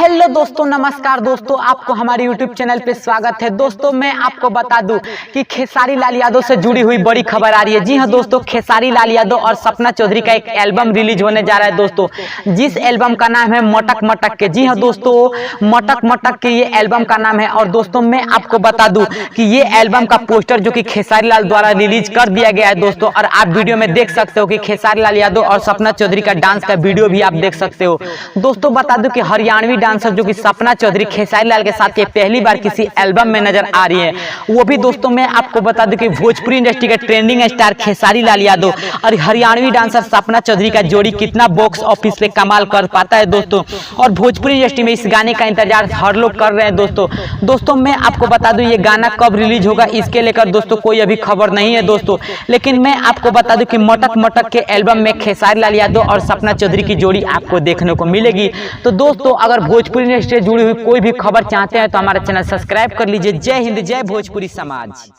Hello दोस्तों, नमस्कार दोस्तों, आपको हमारे यूट्यूब चैनल पे स्वागत है। दोस्तों मैं आपको बता दूं कि खेसारी लाल यादव से जुड़ी हुई बड़ी खबर आ रही है। जी हां दोस्तों, खेसारी लाल यादव और सपना चौधरी का एक एल्बम रिलीज होने जा रहा है दोस्तों, जिस एल्बम का नाम है मटक मटक के। जी हां दोस्तों, मटक मटक के ये एल्बम का नाम है। और दोस्तों मैं आपको बता दूं कि ये एल्बम का पोस्टर जो कि खेसारी लाल द्वारा रिलीज कर दिया गया है दोस्तों, और आप वीडियो में देख सकते हो कि खेसारी लाल यादव और सपना चौधरी का डांस का वीडियो भी आप देख सकते हो। दोस्तों बता दूं कि हरियाणवी डांसर जो कि सपना चौधरी खेसारी लाल के साथ ये पहली बार किसी एल्बम में नजर आ रही है। वो भी दोस्तों मैं आपको बता दूं कि भोजपुरी इंडस्ट्री के ट्रेंडिंग स्टार खेसारी लाल यादव और हरियाणवी डांसर सपना चौधरी का जोड़ी कितना बॉक्स ऑफिस पे कमाल कर पाता है दोस्तों, और भोजपुरी इंडस्ट्री में इस गाने का इंतजार हर लोग कर रहे हैं दोस्तों मैं आपको बता दूं ये गाना कब रिलीज होगा इसके लेकर दोस्तों कोई अभी खबर नहीं है दोस्तों, लेकिन मैं आपको बता दूं कि मटक मटक के एल्बम में खेसारी लाल यादव और सपना चौधरी की जोड़ी आपको देखने को मिलेगी। तो दोस्तों अगर भोजपुरी इंडस्ट्री से जुड़ी हुई कोई भी खबर चाहते हैं तो हमारा चैनल सब्सक्राइब कर लीजिए। जय हिंद, जय भोजपुरी समाज।